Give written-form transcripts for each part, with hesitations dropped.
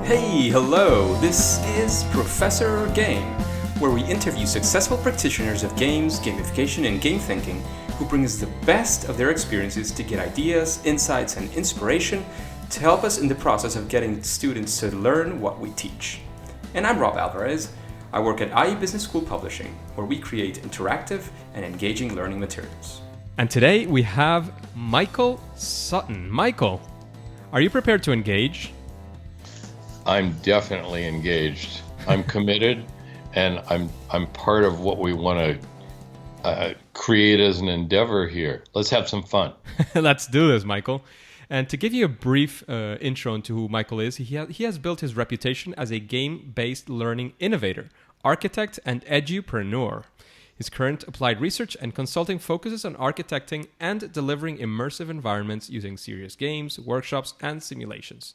Hey, hello, this is Professor Game, where we interview successful practitioners of games, gamification, and game thinking who bring us the best of their experiences to get ideas, insights, and inspiration to help us in the process of getting students to learn what we teach. And I'm Rob Alvarez. I work at IE Business School Publishing, where we create interactive and engaging learning materials. And today we have Michael Sutton. Michael, are you prepared to engage? I'm definitely engaged. I'm committed, and I'm part of what we want to create as an endeavor here. Let's have some fun. Let's do this, Michael. And to give you a brief intro into who Michael is, he has built his reputation as a game-based learning innovator, architect, and edupreneur. His current applied research and consulting focuses on architecting and delivering immersive environments using serious games, workshops, and simulations.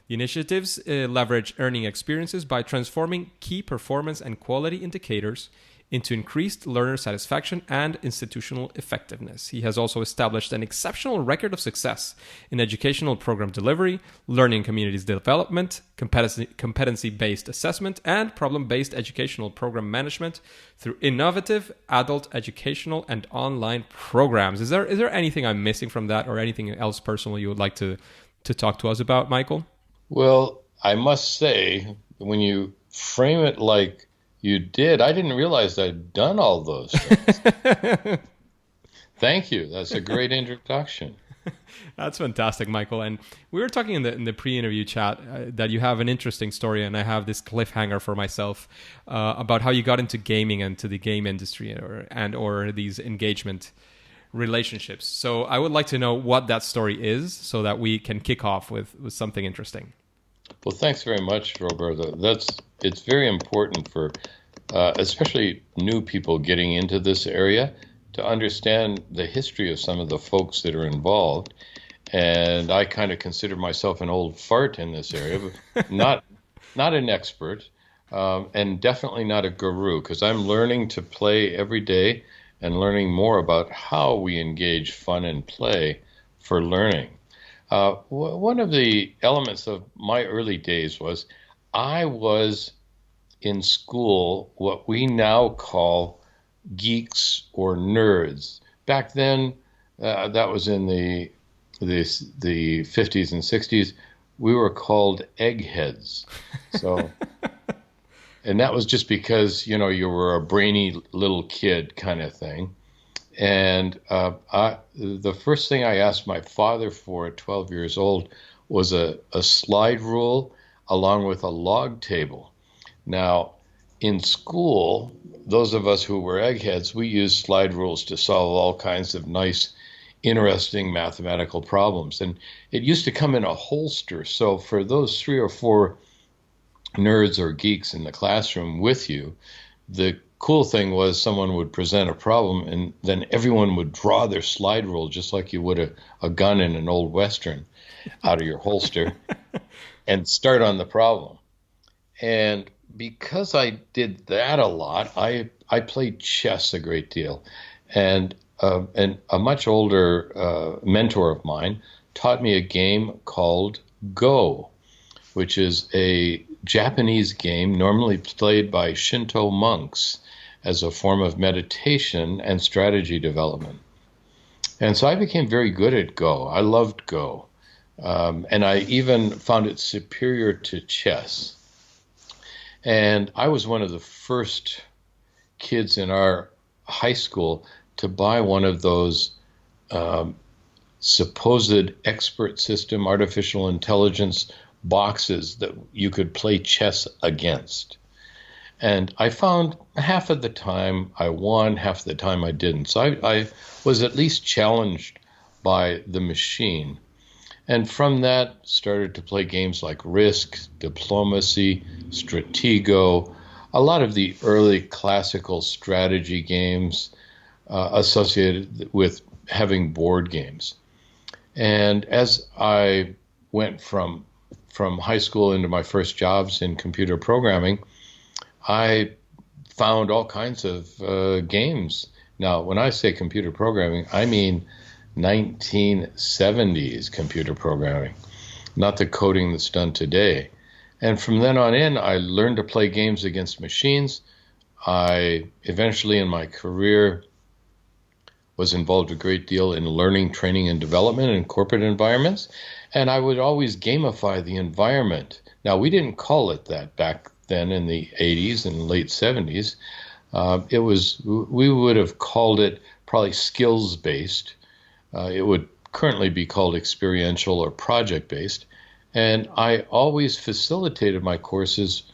The initiatives leverage earning experiences by transforming key performance and quality indicators into increased learner satisfaction and institutional effectiveness. He has also established an exceptional record of success in educational program delivery, learning communities development, competency-based assessment, and problem-based educational program management through innovative adult educational and online programs. Is there anything I'm missing from that, or anything else personal you would like to talk to us about, Michael? Well, I must say, when you frame it like you did, I didn't realize I'd done all those things. Thank you. That's a great introduction. That's fantastic, Michael. And we were talking in the pre-interview chat that you have an interesting story, and I have this cliffhanger for myself about how you got into gaming and to the game industry or these engagement relationships. So I would like to know what that story is so that we can kick off with something interesting. Well, thanks very much, Roberto. It's very important for especially new people getting into this area to understand the history of some of the folks that are involved. And I kind of consider myself an old fart in this area, but not an expert, and definitely not a guru, because I'm learning to play every day and learning more about how we engage fun and play for learning. One of the elements of my early days was I was in school what we now call geeks or nerds. Back then, that was in the 50s and 60s, we were called eggheads. So. And that was just because, you were a brainy little kid kind of thing. And the first thing I asked my father for at 12 years old was a slide rule along with a log table. Now, in school, those of us who were eggheads, we used slide rules to solve all kinds of nice, interesting mathematical problems. And it used to come in a holster. So for those 3 or 4 nerds or geeks in the classroom with you, the cool thing was someone would present a problem and then everyone would draw their slide rule just like you would a gun in an old Western out of your holster and start on the problem. And because I did that a lot, I played chess a great deal. And a much older mentor of mine taught me a game called Go, which is a Japanese game normally played by Shinto monks as a form of meditation and strategy development. And so I became very good at Go. I loved Go. And I even found it superior to chess. And I was one of the first kids in our high school to buy one of those supposed expert system, artificial intelligence boxes that you could play chess against. And I found half of the time I won, half of the time I didn't. So I was at least challenged by the machine. And from that, started to play games like Risk, Diplomacy, Stratego, a lot of the early classical strategy games associated with having board games. And as I went from high school into my first jobs in computer programming, I found all kinds of games. Now, when I say computer programming, I mean 1970s computer programming, not the coding that's done today. And from then on in, I learned to play games against machines. I eventually in my career was involved a great deal in learning, training, and development in corporate environments. And I would always gamify the environment. Now, we didn't call it that back then in the 80s and late 70s. We would have called it probably skills-based. It would currently be called experiential or project-based. And I always facilitated my courses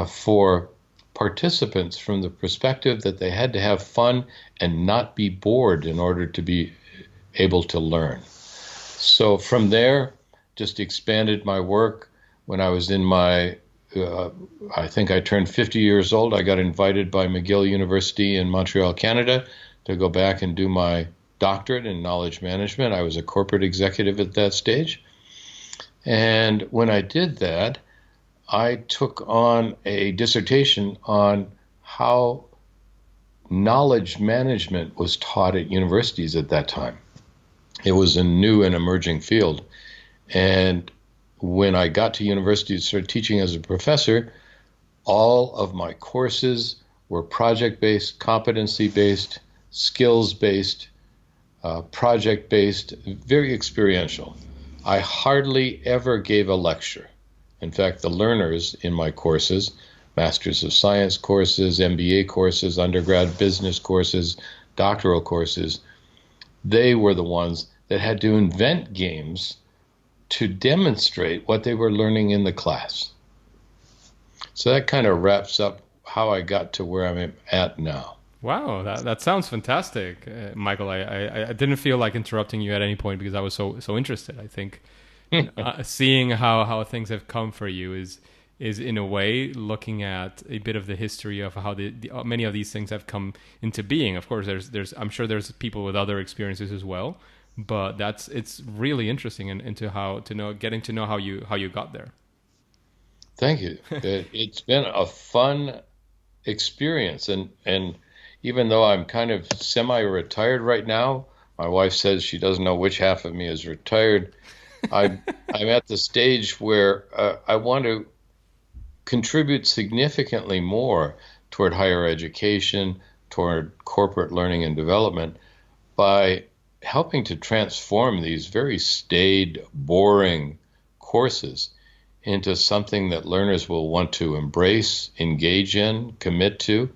for participants from the perspective that they had to have fun and not be bored in order to be able to learn. So from there, just expanded my work. When I was in I think I turned 50 years old, I got invited by McGill University in Montreal, Canada, to go back and do my doctorate in knowledge management. I was a corporate executive at that stage. And when I did that, I took on a dissertation on how knowledge management was taught at universities at that time. It was a new and emerging field. And when I got to university to start teaching as a professor, all of my courses were project-based, competency-based, skills-based, project-based, very experiential. I hardly ever gave a lecture. In fact, the learners in my courses, Masters of Science courses, MBA courses, undergrad business courses, doctoral courses, they were the ones that had to invent games to demonstrate what they were learning in the class. So that kind of wraps up how I got to where I'm at now. Wow, that sounds fantastic, Michael. I didn't feel like interrupting you at any point because I was so interested. I think seeing how things have come for you is in a way looking at a bit of the history of how many of these things have come into being. Of course, there's I'm sure there's people with other experiences as well, but it's really interesting into getting to know how you got there. Thank you. It's been a fun experience, and even though I'm kind of semi-retired right now, my wife says she doesn't know which half of me is retired. I'm at the stage where I want to contribute significantly more toward higher education, toward corporate learning and development by helping to transform these very staid, boring courses into something that learners will want to embrace, engage in, commit to,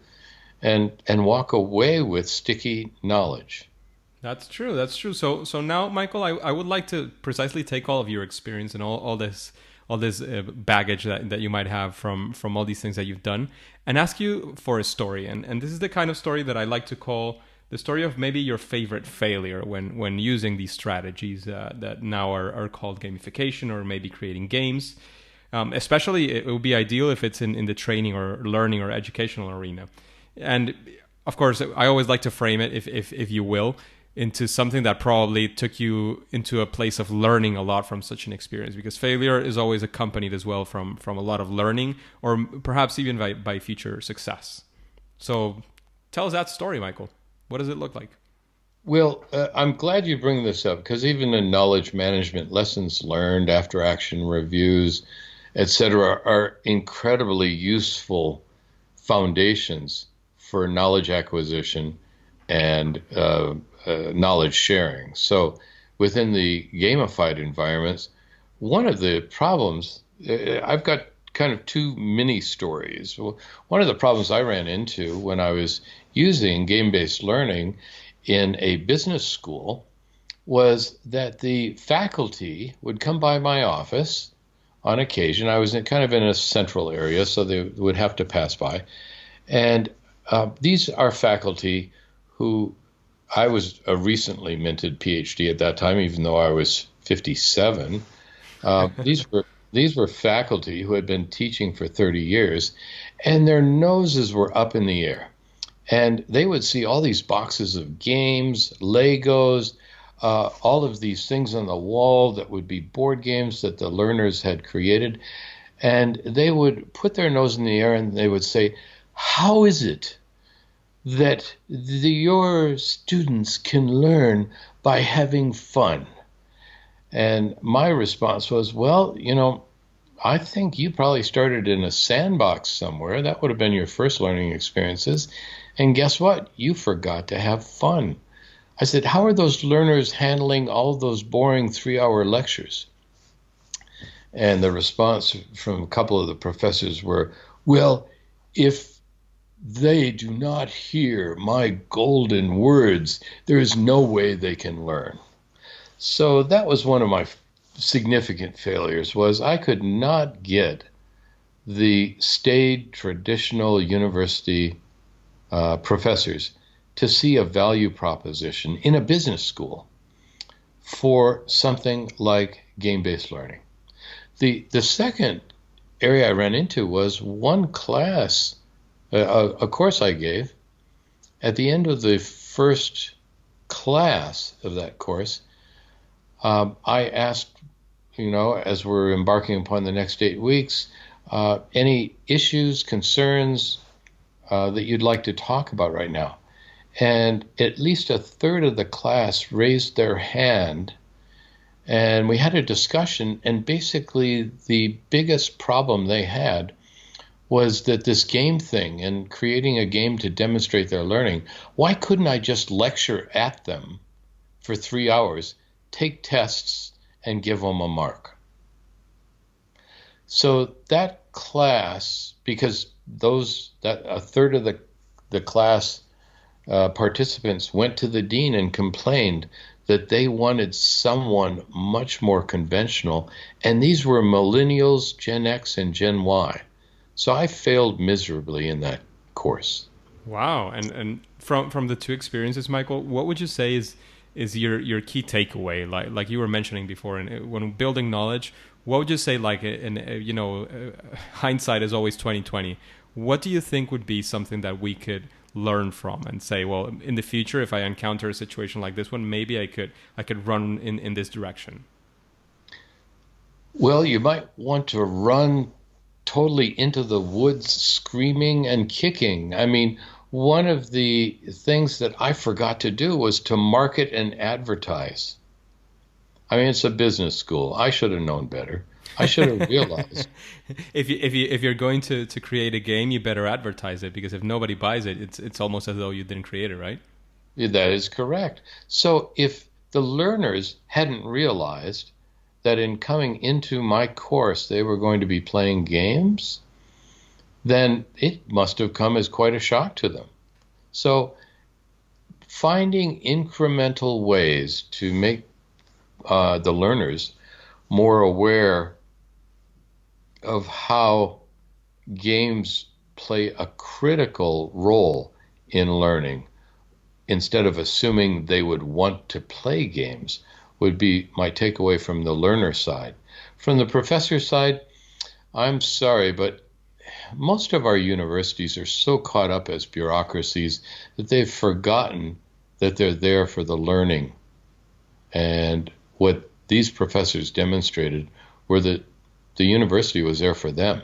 and walk away with sticky knowledge. That's true. That's true. So now, Michael, I would like to precisely take all of your experience and all this baggage that you might have from all these things that you've done, and ask you for a story. And this is the kind of story that I like to call the story of maybe your favorite failure when using these strategies that now are called gamification or maybe creating games. Especially, it would be ideal if it's in the training or learning or educational arena. And of course, I always like to frame it, if you will, into something that probably took you into a place of learning a lot from such an experience, because failure is always accompanied as well from a lot of learning, or perhaps even by future success. So tell us that story, Michael. What does it look like? Well, I'm glad you bring this up, because even in knowledge management, lessons learned, after action reviews, etc., are incredibly useful foundations for knowledge acquisition and knowledge sharing. So within the gamified environments, one of the problems, I've got kind of two mini stories. One of the problems I ran into when I was using game-based learning in a business school was that the faculty would come by my office on occasion. I was kind of in a central area, so they would have to pass by. And these are faculty who, I was a recently minted PhD at that time, even though I was 57. These were faculty who had been teaching for 30 years, and their noses were up in the air. And they would see all these boxes of games, Legos, all of these things on the wall that would be board games that the learners had created. And they would put their nose in the air and they would say, "How is it that your students can learn by having fun?" And my response was, well, I think you probably started in a sandbox somewhere. That would have been your first learning experiences. And guess what? You forgot to have fun. I said, how are those learners handling all those boring 3-hour lectures? And the response from a couple of the professors were, well, if they do not hear my golden words, there is no way they can learn. So that was one of my significant failures, was I could not get the staid traditional university professors to see a value proposition in a business school for something like game-based learning. The second area I ran into was one class, a course I gave. At the end of the first class of that course, I asked, as we're embarking upon the next 8 weeks, any issues, concerns that you'd like to talk about right now? And at least a third of the class raised their hand, and we had a discussion, and basically the biggest problem they had was that this game thing and creating a game to demonstrate their learning, why couldn't I just lecture at them for 3 hours, take tests, and give them a mark? So that class, because a third of the class participants went to the dean and complained that they wanted someone much more conventional, and these were millennials, Gen X, and Gen Y. So I failed miserably in that course. Wow. And from the two experiences, Michael, what would you say is your key takeaway? Like you were mentioning before, and when building knowledge, what would you say? Like, hindsight is always 20/20. What do you think would be something that we could learn from and say, well, in the future, if I encounter a situation like this one, maybe I could run in this direction? Well, you might want to run totally into the woods screaming and kicking. I mean, one of the things that I forgot to do was to market and advertise. I mean, it's a business school. I should have known better. I should have realized. If you're going to create a game, you better advertise it, because if nobody buys it, it's almost as though you didn't create it, right? That is correct. So if the learners hadn't realized that in coming into my course they were going to be playing games, then it must have come as quite a shock to them. So finding incremental ways to make the learners more aware of how games play a critical role in learning, instead of assuming they would want to play games, would be my takeaway from the learner side. From the professor side, I'm sorry, but most of our universities are so caught up as bureaucracies that they've forgotten that they're there for the learning. And what these professors demonstrated were that the university was there for them,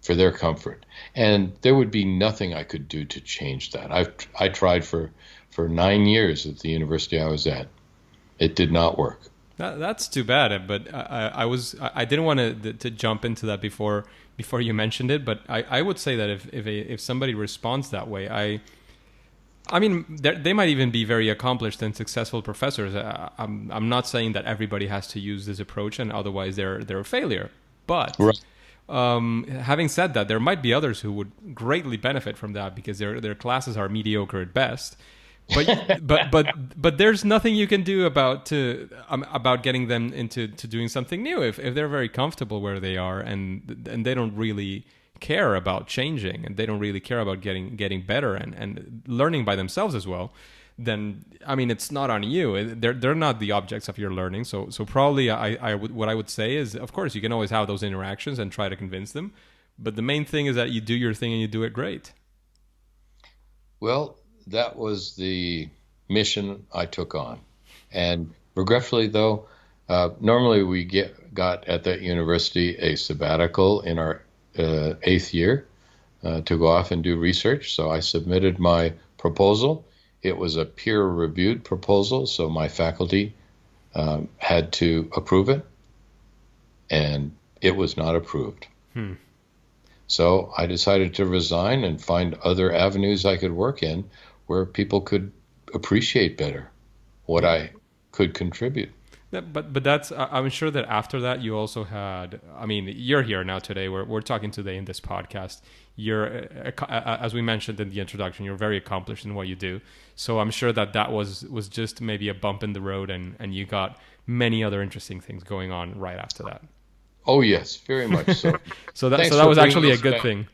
for their comfort. And there would be nothing I could do to change that. I tried for 9 years at the university I was at. It did not work. That's too bad. But I didn't want to jump into that before you mentioned it. But I would say that if somebody responds that way, I mean, they might even be very accomplished and successful professors. I'm not saying that everybody has to use this approach, and otherwise they're a failure. But Right. Having said that, there might be others who would greatly benefit from that, because their classes are mediocre at best. But there's nothing you can do about getting them into doing something new if they're very comfortable where they are, and they don't really care about changing, and they don't really care about getting better and learning by themselves as well. Then I mean, it's not on you. They're not the objects of your learning. So probably what I would say is, of course, you can always have those interactions and try to convince them, but the main thing is that you do your thing and you do it great. Well, that was the mission I took on. And regretfully, though, normally we got at that university a sabbatical in our 8th year to go off and do research. So I submitted my proposal. It was a peer-reviewed proposal, so my faculty had to approve it. And it was not approved. Hmm. So I decided to resign and find other avenues I could work in where people could appreciate better what I could contribute. But that's I'm sure that after that you also had. I mean, you're here now today. We're talking today in this podcast. You're as we mentioned in the introduction, you're very accomplished in what you do. So I'm sure that was just maybe a bump in the road, and you got many other interesting things going on right after that. Oh, yes, very much so. So Thanks that for was bringing actually a us good back. thing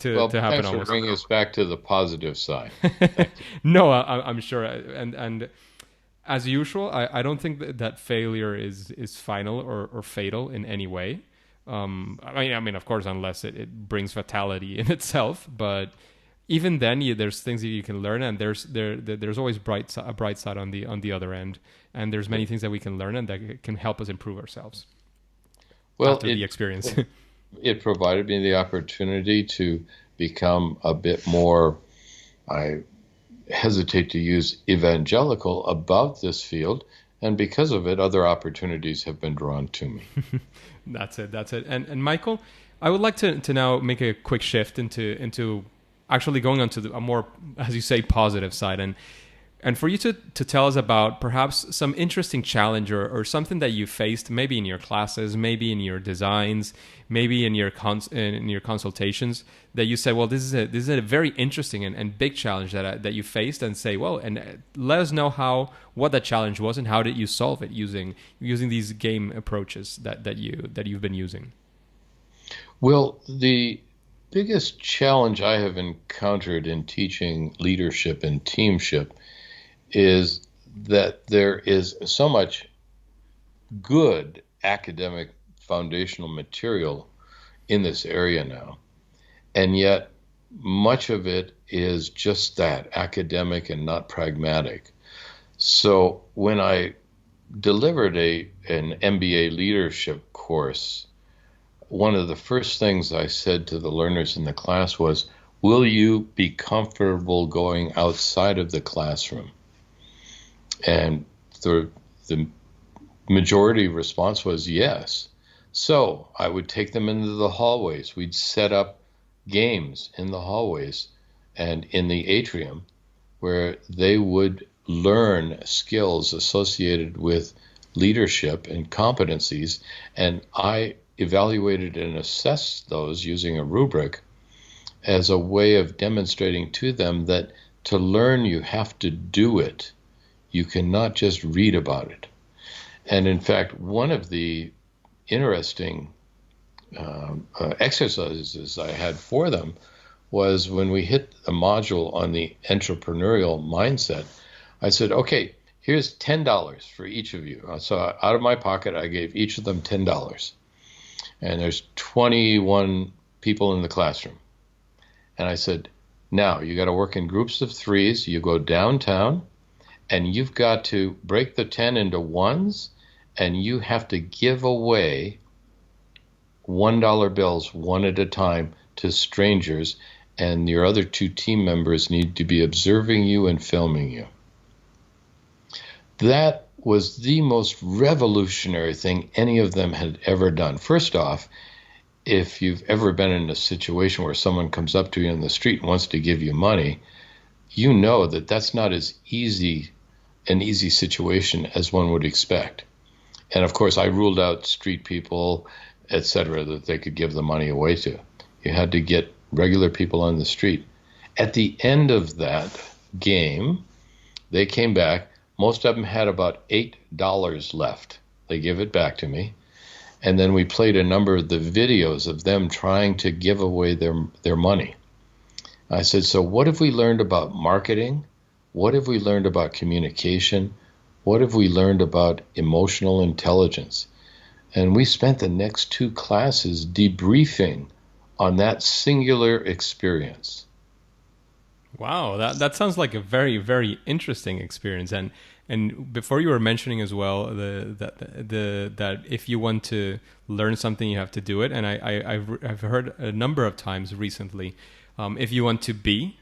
Well, to happen thanks for almost. bringing us back to the positive side. Thank you. No, I'm sure, and as usual, I don't think that failure is final or fatal in any way. I mean, of course, unless it brings fatality in itself. But even then, there's things that you can learn, and there's always a bright side on the other end, and there's many things that we can learn and that can help us improve ourselves Well, after the experience. it provided me the opportunity to become a bit more, I hesitate to use evangelical about this field, and because of it, other opportunities have been drawn to me. That's it. And Michael, I would like to now make a quick shift into actually going on to a more, as you say, positive side, and for you to tell us about perhaps some interesting challenge or something that you faced, maybe in your classes, maybe in your designs, maybe in your consultations, that you said, well, this is a very interesting and big challenge that you faced, and say, well, and let us know what that challenge was and how did you solve it using these game approaches that you've been using. Well, the biggest challenge I have encountered in teaching leadership and teamship is that there is so much good academic foundational material in this area now, and yet much of it is just that, academic and not pragmatic. So when I delivered an MBA leadership course, one of the first things I said to the learners in the class was, will you be comfortable going outside of the classroom? And the majority response was yes. So I would take them into the hallways. We'd set up games in the hallways and in the atrium where they would learn skills associated with leadership and competencies. And I evaluated and assessed those using a rubric as a way of demonstrating to them that to learn, you have to do it. You cannot just read about it. And in fact, one of the interesting exercises I had for them was when we hit a module on the entrepreneurial mindset, I said, okay, here's $10 for each of you. So out of my pocket, I gave each of them $10. And there's 21 people in the classroom. And I said, now you got to work in groups of threes. You go downtown, and you've got to break the 10 into ones, and you have to give away $1 bills one at a time to strangers, and your other two team members need to be observing you and filming you. That was the most revolutionary thing any of them had ever done. First off, if you've ever been in a situation where someone comes up to you in the street and wants to give you money, you know that that's not an easy situation as one would expect. And of course, I ruled out street people, etc., that they could give the money away to. You had to get regular people on the street. At the end of that game, they came back. Most of them had about $8 left. They give it back to me. And then we played a number of the videos of them trying to give away their money. I said, so what have we learned about marketing? What have we learned about communication? What have we learned about emotional intelligence? And we spent the next two classes debriefing on that singular experience. Wow, that sounds like a very, very interesting experience. And before you were mentioning as well that if you want to learn something, you have to do it. And I've heard a number of times recently, if you want to be,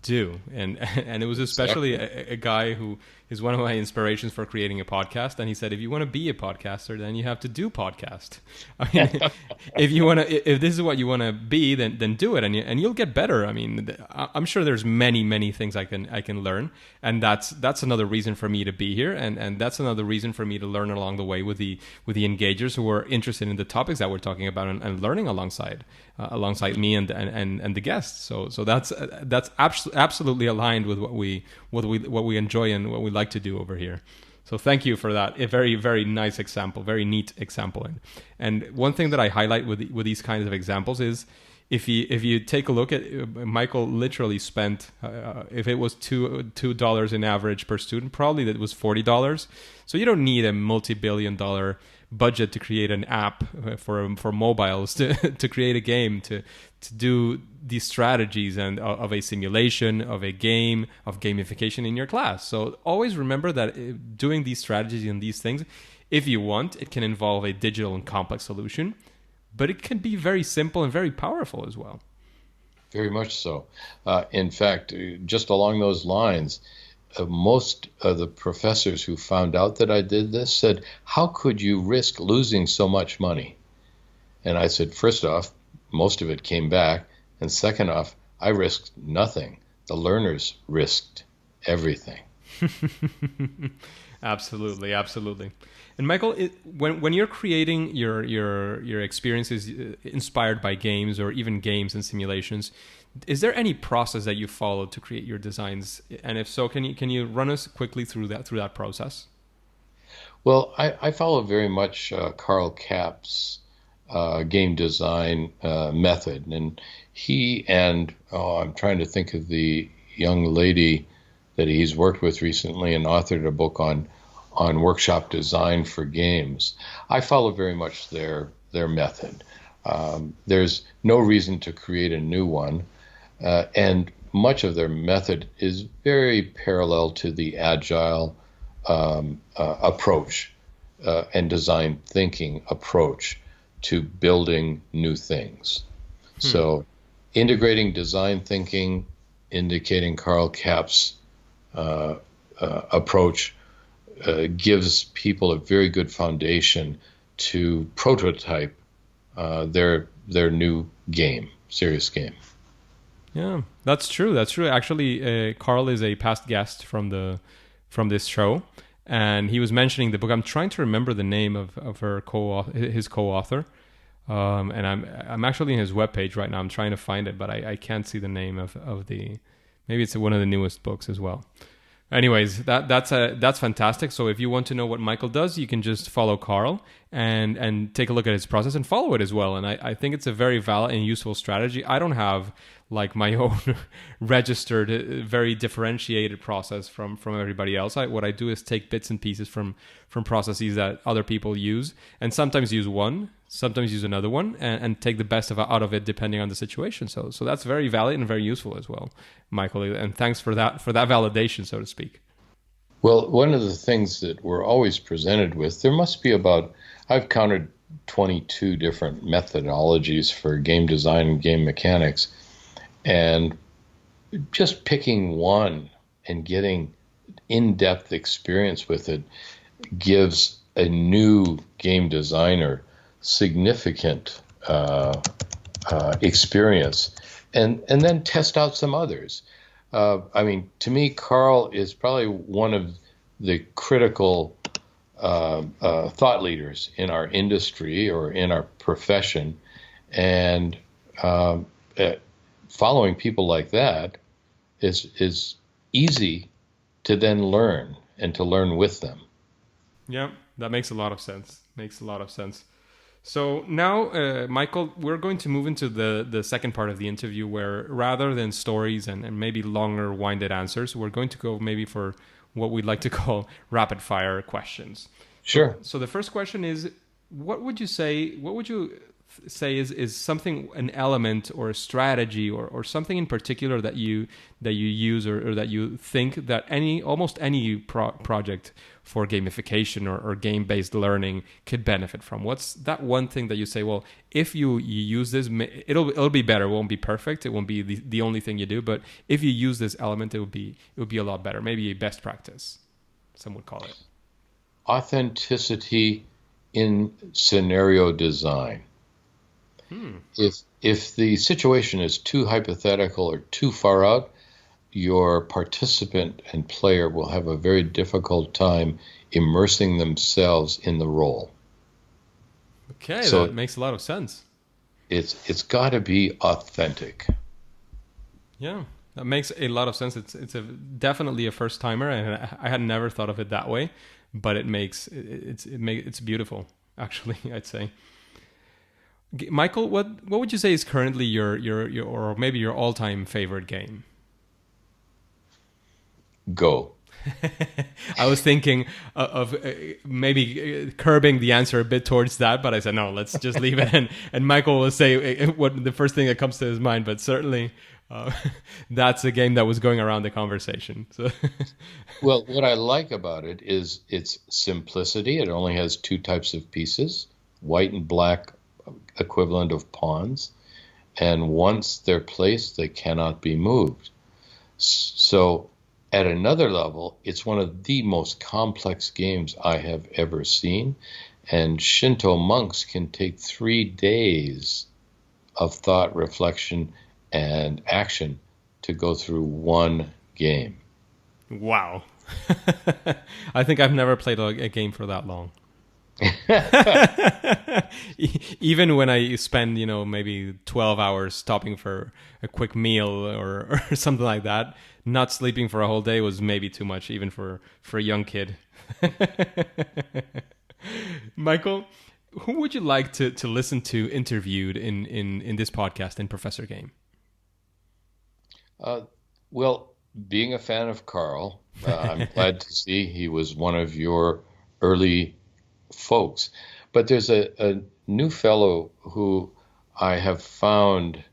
do. And it was especially a guy who is one of my inspirations for creating a podcast. And he said, if you want to be a podcaster, then you have to do podcast. I mean, if this is what you want to be, then do it, and you'll get better. I mean, I'm sure there's many things I can learn, and that's another reason for me to be here, and that's another reason for me to learn along the way with the engagers who are interested in the topics that we're talking about and learning alongside me and the guests. So that's absolutely aligned with what we enjoy and what we like to do over here. So thank you for that. A very, very nice example, very neat example. And one thing that I highlight with these kinds of examples is if you take a look at Michael literally spent if it was $2 in average per student, probably that was $40. So you don't need a multi-billion-dollar budget to create an app for mobiles, to create a game, to do these strategies and of a simulation, of a game, of gamification in your class. So always remember that doing these strategies and these things, if you want, it can involve a digital and complex solution, but it can be very simple and very powerful as well. Very much so. In fact, just along those lines, most of the professors who found out that I did this said, how could you risk losing so much money? And I said, first off, most of it came back. And second off, I risked nothing. The learners risked everything. Absolutely. And Michael, when you're creating your experiences inspired by games or even games and simulations, is there any process that you follow to create your designs? And if so, can you run us quickly through that process? Well, I follow very much Carl Kapp's game design method, and he and I'm trying to think of the young lady that he's worked with recently and authored a book on workshop design for games. I follow very much their method. There's no reason to create a new one, and much of their method is very parallel to the agile approach and design thinking approach to building new things. So integrating design thinking, indicating Carl Kapp's approach, gives people a very good foundation to prototype their new game, serious game. Yeah, that's true. Actually, Carl is a past guest from this show, and he was mentioning the book. I'm trying to remember the name of his co-author, and I'm actually in his webpage right now. I'm trying to find it, but I can't see the name of the. Maybe it's one of the newest books as well. Anyways, that's fantastic. So if you want to know what Michael does, you can just follow Carl and take a look at his process and follow it as well. And I think it's a very valid and useful strategy. I don't have like my own registered, very differentiated process from everybody else. What I do is take bits and pieces from processes that other people use, and sometimes use one, sometimes use another one, and take the best out of it depending on the situation. So that's very valid and very useful as well, Michael. And thanks for that validation, so to speak. Well, one of the things that we're always presented with, there must be I've counted 22 different methodologies for game design and game mechanics. And just picking one and getting in-depth experience with it gives a new game designer significant experience, and then test out some others. To me, Carl is probably one of the critical thought leaders in our industry or in our profession, and following people like that is easy to then learn and to learn with them. Yeah, that makes a lot of sense. So now, Michael, we're going to move into the second part of the interview, where rather than stories and maybe longer winded answers, we're going to go maybe for what we'd like to call rapid fire questions. Sure. So the first question is, what would you say is something, an element or a strategy or something in particular that you use or that you think that almost any project for gamification or game-based learning could benefit from? What's that one thing that you say, well, if you use this, it'll be better. It won't be perfect. It won't be the only thing you do, but if you use this element, it would be a lot better. Maybe a best practice. some would call it. Authenticity in scenario design. If the situation is too hypothetical or too far out, your participant and player will have a very difficult time immersing themselves in the role. Okay, So that makes a lot of sense. it's got to be authentic. Yeah, that makes a lot of sense. It's definitely a first timer, and I had never thought of it that way, but it's beautiful. Actually, I'd say. Michael, what would you say is currently your or maybe your all-time favorite game? Go. I was thinking of maybe curbing the answer a bit towards that, but I said no, let's just leave it. And Michael will say what the first thing that comes to his mind, but certainly that's a game that was going around the conversation. So. Well, what I like about it is its simplicity. It only has two types of pieces, white and black equivalent of pawns, and once they're placed, they cannot be moved. So at another level, it's one of the most complex games I have ever seen, and Shinto monks can take 3 days of thought, reflection, and action to go through one game. Wow. I think I've never played a game for that long. Even when I spend, maybe 12 hours stopping for a quick meal or something like that, not sleeping for a whole day was maybe too much, even for a young kid. Michael, who would you like to listen to interviewed in this podcast in Professor Game? Well, being a fan of Carl, I'm glad to see he was one of your early folks. But there's a new fellow who I have found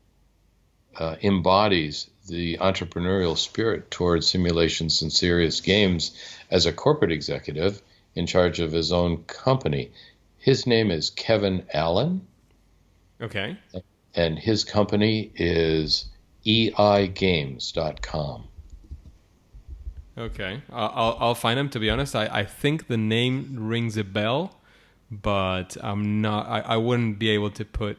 embodies the entrepreneurial spirit towards simulations and serious games as a corporate executive in charge of his own company. His name is Kevin Allen. Okay. And his company is eigames.com. Okay. I'll find him, to be honest. I think the name rings a bell, but I'm not. I wouldn't be able to put,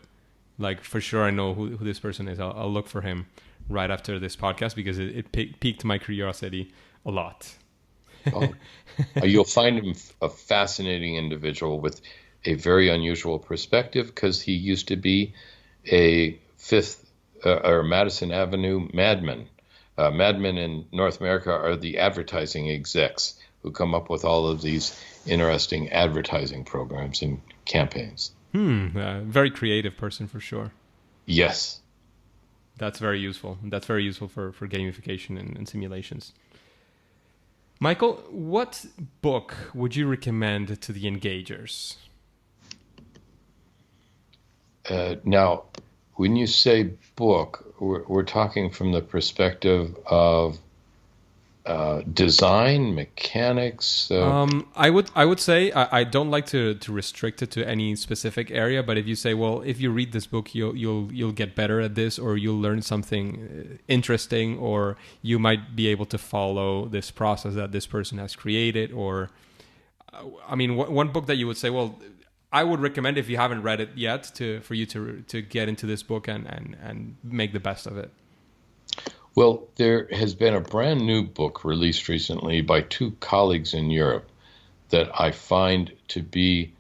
like, for sure I know who this person is. I'll look for him right after this podcast because it piqued my curiosity a lot. You'll find him a fascinating individual with a very unusual perspective because he used to be a Madison Avenue madman. Madmen in North America are the advertising execs who come up with all of these interesting advertising programs and campaigns. Very creative person for sure. Yes. That's very useful. That's very useful for gamification and simulations. Michael, what book would you recommend to the engagers? Now, when you say book, we're talking from the perspective of design, mechanics. I would say I don't like to restrict it to any specific area, but if you say, well, if you read this book, you'll get better at this, or you'll learn something interesting, or you might be able to follow this process that this person has created, or I mean, one book that you would say, well, I would recommend if you haven't read it yet for you to get into this book and make the best of it. Well, there has been a brand new book released recently by two colleagues in Europe that I find to be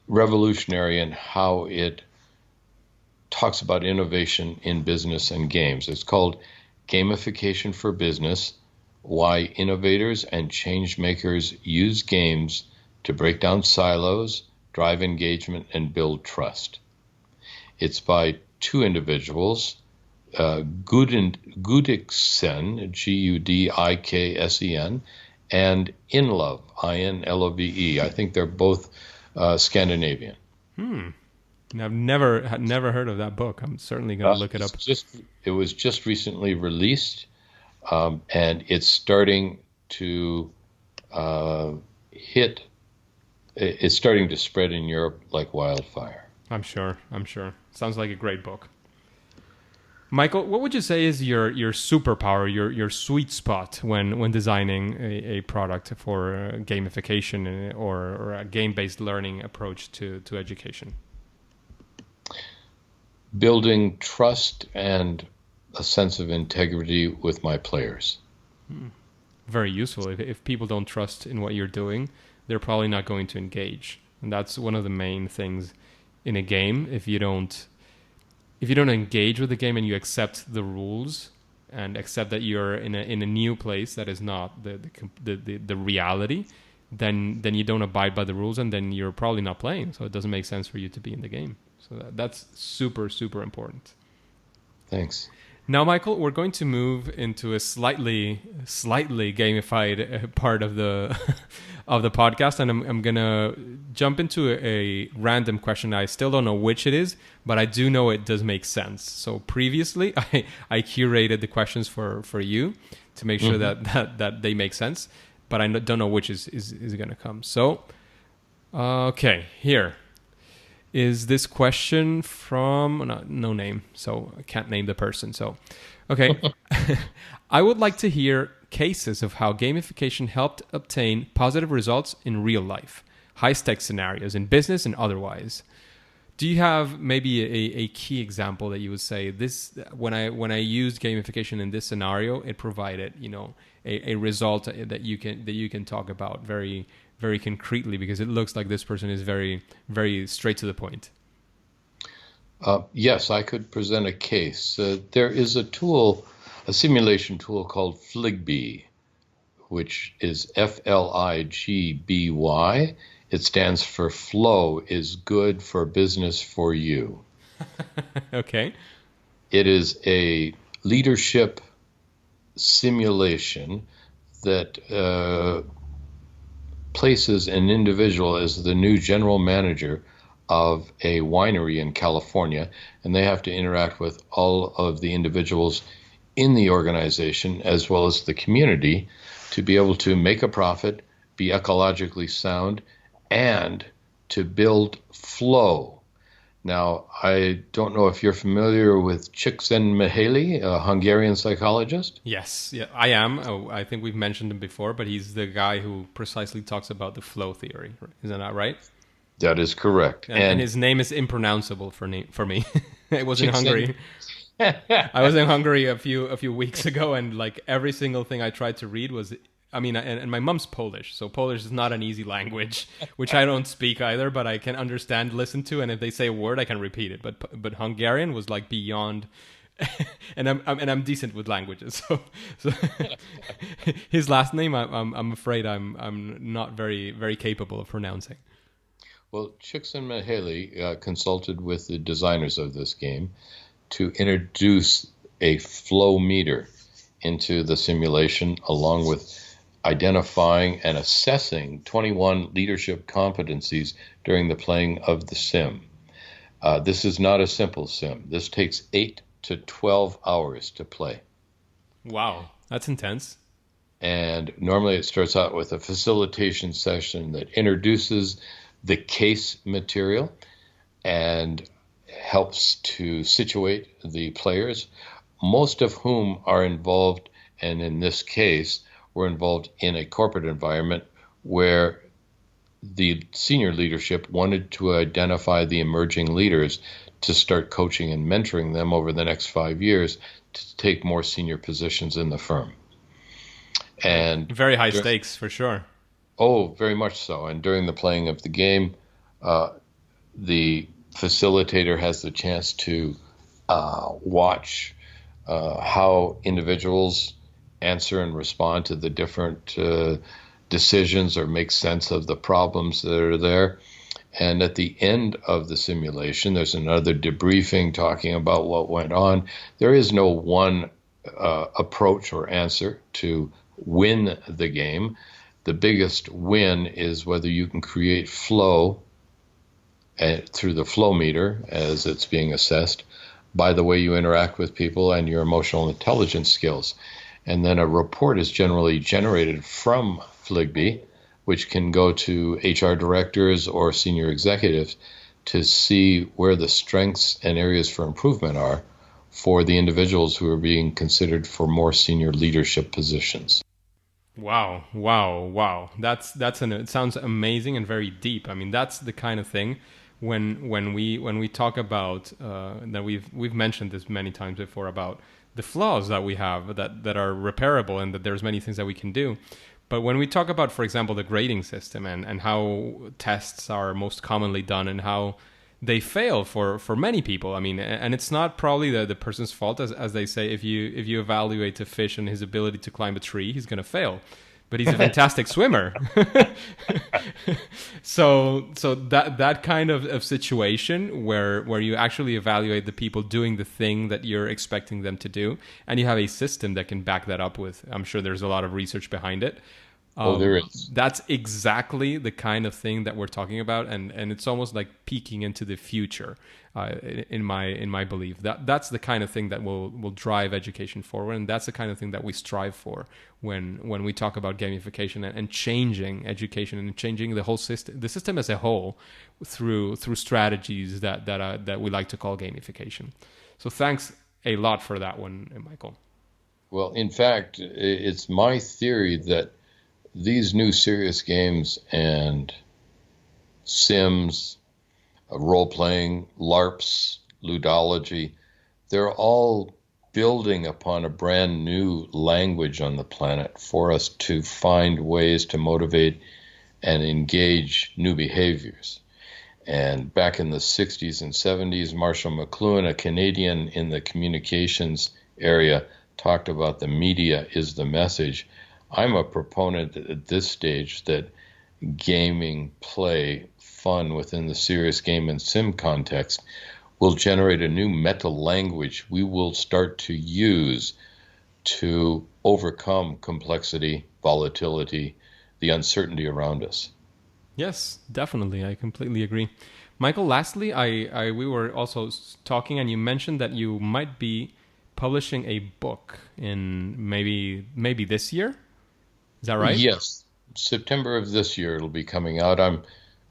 revolutionary in how it talks about innovation in business and games. It's called Gamification for Business: Why Innovators and Change Makers Use Games to Break Down Silos, Drive Engagement, and Build Trust. It's by two individuals, Gudiksen, Gudiksen, and Inlove, Inlove. I think they're both Scandinavian. I've never heard of that book. I'm certainly going to look it up. It was just recently released, and it's starting to It's starting to spread in Europe like wildfire. I'm sure. Sounds like a great book. Michael, what would you say is your superpower, your sweet spot when designing a product for gamification or a game-based learning approach to education? Building trust and a sense of integrity with my players. Very useful. If people don't trust in what you're doing, they're probably not going to engage. And that's one of the main things in a game. If you don't engage with the game and you accept the rules and accept that you're in a new place that is not the reality, then you don't abide by the rules, and then you're probably not playing. So it doesn't make sense for you to be in the game. So that's super, super important. Thanks. Now, Michael, we're going to move into a slightly gamified part of the of the podcast, and I'm gonna jump into a random question. I still don't know which it is, but I do know it does make sense. So previously, I curated the questions for you to make sure that they make sense, but I don't know which is going to come. So, okay, here is this question from no name, so I can't name the person. So, okay. I would like to hear cases of how gamification helped obtain positive results in real life, high-stakes scenarios in business and otherwise. Do you have maybe a key example that you would say this when I used gamification in this scenario, it provided a result that you can talk about very, very concretely, because it looks like this person is very, very straight to the point. Yes, I could present a case. There is a simulation tool called Fligby, which is Fligby. It stands for Flow is Good for Business for You. Okay. It is a leadership simulation that places an individual as the new general manager of a winery in California, and they have to interact with all of the individuals in the organization as well as the community to be able to make a profit, be ecologically sound, and to build flow. Now, I don't know if you're familiar with Csikszentmihalyi, a Hungarian psychologist. Yes, yeah, I am. Oh, I think we've mentioned him before, but he's the guy who precisely talks about the flow theory. Isn't that right? That is correct. And his name is impronounceable for me. I was in Hungary. I was in Hungary a few weeks ago, and like every single thing I tried to read was, and my mom's Polish, so Polish is not an easy language, which I don't speak either, but I can understand, listen to, and if they say a word, I can repeat it. But Hungarian was like beyond, and I'm decent with languages, so his last name I'm afraid I'm not very, very capable of pronouncing. Well, Csikszentmihalyi consulted with the designers of this game to introduce a flow meter into the simulation, along with identifying and assessing 21 leadership competencies during the playing of the sim. This is not a simple sim. This takes 8 to 12 hours to play. Wow, that's intense. And normally it starts out with a facilitation session that introduces the case material and helps to situate the players, most of whom are involved, and in this case, were involved in a corporate environment where the senior leadership wanted to identify the emerging leaders to start coaching and mentoring them over the next 5 years to take more senior positions in the firm. And very high stakes, for sure. Oh, very much so. And during the playing of the game, the facilitator has the chance to watch how individuals answer and respond to the different decisions or make sense of the problems that are there. And at the end of the simulation, there's another debriefing talking about what went on. There is no one approach or answer to win the game. The biggest win is whether you can create flow through the flow meter as it's being assessed by the way you interact with people and your emotional intelligence skills. And then a report is generally generated from Fligby, which can go to HR directors or senior executives to see where the strengths and areas for improvement are for the individuals who are being considered for more senior leadership positions. Wow, wow, wow. It sounds amazing and very deep. I mean, that's the kind of thing when we talk about that we've mentioned this many times before about the flaws that we have that are repairable and that there's many things that we can do. But when we talk about, for example, the grading system and how tests are most commonly done and how they fail for many people. I mean, and it's not probably the person's fault, as they say. If you evaluate a fish and his ability to climb a tree, he's going to fail. But he's a fantastic swimmer. So that kind of situation where you actually evaluate the people doing the thing that you're expecting them to do, and you have a system that can back that up with, I'm sure there's a lot of research behind it. There is. That's exactly the kind of thing that we're talking about, and it's almost like peeking into the future. In my belief, that's the kind of thing that will drive education forward, and that's the kind of thing that we strive for when we talk about gamification and changing education and changing the whole system, the system as a whole, through strategies that we like to call gamification. So thanks a lot for that one, Michael. Well, in fact, it's my theory that these new serious games and sims, role-playing, LARPs, ludology, they're all building upon a brand new language on the planet for us to find ways to motivate and engage new behaviors. And back in the 60s and 70s, Marshall McLuhan, a Canadian in the communications area, talked about the media is the message. I'm a proponent at this stage that gaming, play, fun within the serious game and sim context will generate a new meta language we will start to use to overcome complexity, volatility, the uncertainty around us. Yes, definitely. I completely agree. Michael, lastly, we were also talking and you mentioned that you might be publishing a book in maybe this year. Is that right? Yes. September of this year it'll be coming out. I'm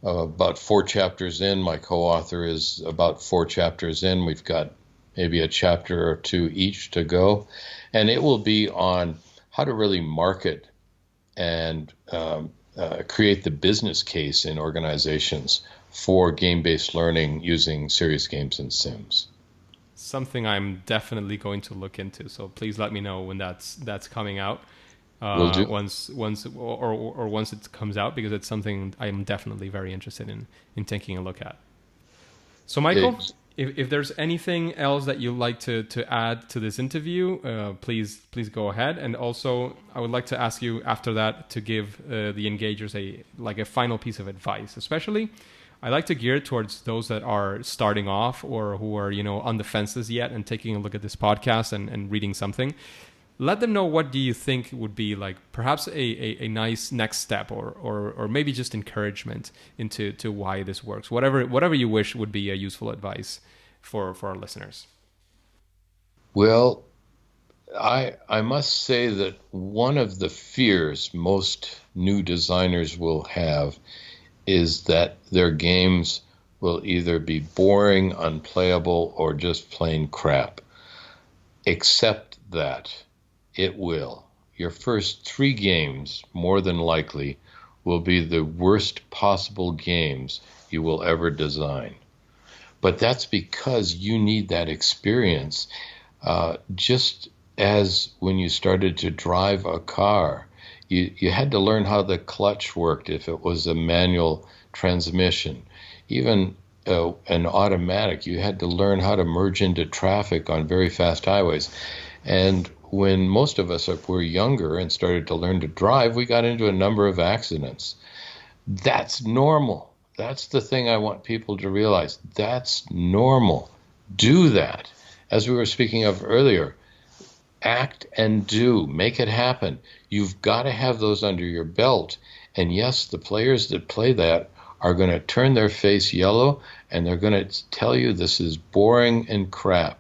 about 4 chapters in. My co-author is about 4 chapters in. We've got maybe a chapter or 2 each to go. And it will be on how to really market and create the business case in organizations for game-based learning using serious games and sims. Something I'm definitely going to look into. So please let me know when that's coming out. Will do. Once it comes out, because it's something I'm definitely very interested in taking a look at. So Michael, if there's anything else that you'd like to add to this interview, please go ahead. And also, I would like to ask you after that to give the engagers a final piece of advice. Especially, I like to gear it towards those that are starting off or who are on the fences yet and taking a look at this podcast and reading something. Let them know what do you think would be like perhaps a nice next step or maybe just encouragement into why this works. Whatever you wish would be a useful advice for our listeners. Well, I must say that one of the fears most new designers will have is that their games will either be boring, unplayable, or just plain crap. Except that it will. Your first 3 games, more than likely, will be the worst possible games you will ever design. But that's because you need that experience. Just as when you started to drive a car, you had to learn how the clutch worked if it was a manual transmission. Even an automatic, you had to learn how to merge into traffic on very fast highways. And when most of us were younger and started to learn to drive, we got into a number of accidents. That's normal. That's the thing I want people to realize. That's normal. Do that. As we were speaking of earlier, act and do. Make it happen. You've got to have those under your belt. And yes, the players that play that are going to turn their face yellow and they're going to tell you this is boring and crap.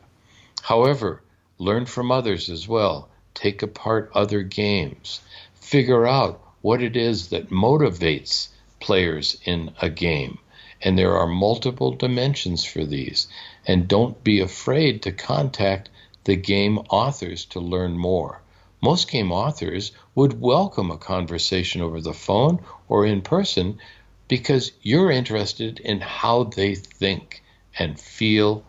However, learn from others as well. Take apart other games. Figure out what it is that motivates players in a game. And there are multiple dimensions for these. And don't be afraid to contact the game authors to learn more. Most game authors would welcome a conversation over the phone or in person because you're interested in how they think and feel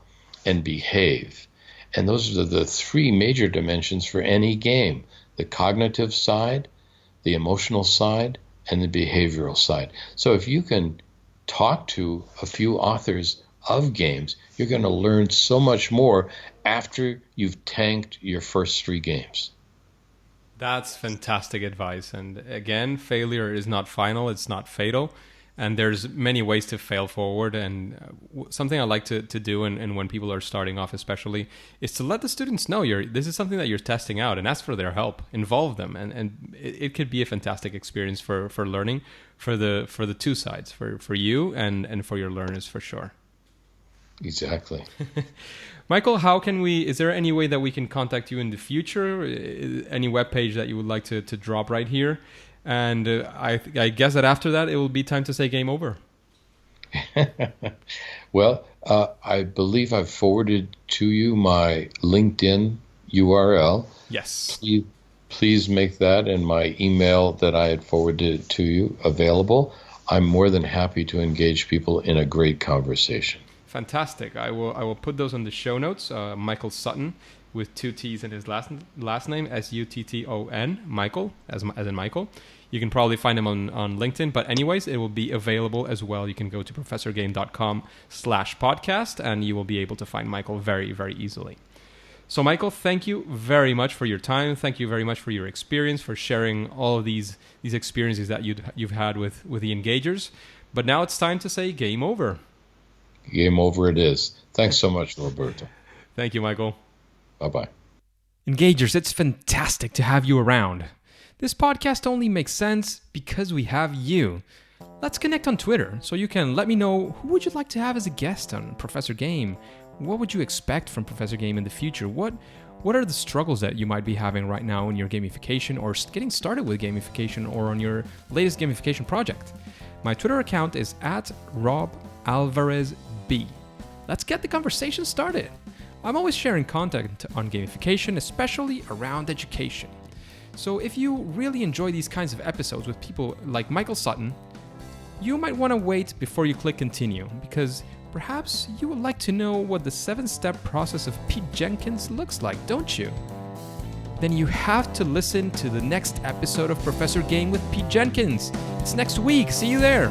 and behave. And those are the three major dimensions for any game: the cognitive side, the emotional side, and the behavioral side. So if you can talk to a few authors of games, you're going to learn so much more after you've tanked your first 3 games. That's fantastic advice. And again, failure is not final, it's not fatal. And there's many ways to fail forward. And something I like to do, and when people are starting off especially, is to let the students know this is something that you're testing out, and ask for their help, involve them. And it could be a fantastic experience for learning for the two sides, for you and for your learners, for sure. Exactly. Michael, is there any way that we can contact you in the future? Any webpage that you would like to drop right here? And I guess that after that, it will be time to say game over. Well, I believe I've forwarded to you my LinkedIn URL. Yes. Please make that and my email that I had forwarded to you available. I'm more than happy to engage people in a great conversation. Fantastic. I will put those on the show notes. Michael Sutton, with 2 T's in his last name, Sutton, Michael, as in Michael. You can probably find him on LinkedIn, but anyways, it will be available as well. You can go to professorgame.com/podcast, and you will be able to find Michael very, very easily. So Michael, thank you very much for your time. Thank you very much for your experience, for sharing all of these experiences that you've had with the engagers. But now it's time to say game over. Game over it is. Thanks so much, Roberto. Thank you, Michael. Bye-bye. Engagers, it's fantastic to have you around. This podcast only makes sense because we have you. Let's connect on Twitter so you can let me know who would you like to have as a guest on Professor Game. What would you expect from Professor Game in the future? What are the struggles that you might be having right now in your gamification, or getting started with gamification, or on your latest gamification project? My Twitter account is @RobAlvarezB. Let's get the conversation started. I'm always sharing content on gamification, especially around education. So if you really enjoy these kinds of episodes with people like Michael Sutton, you might want to wait before you click continue, because perhaps you would like to know what the 7-step process of Pete Jenkins looks like, don't you? Then you have to listen to the next episode of Professor Game with Pete Jenkins. It's next week. See you there.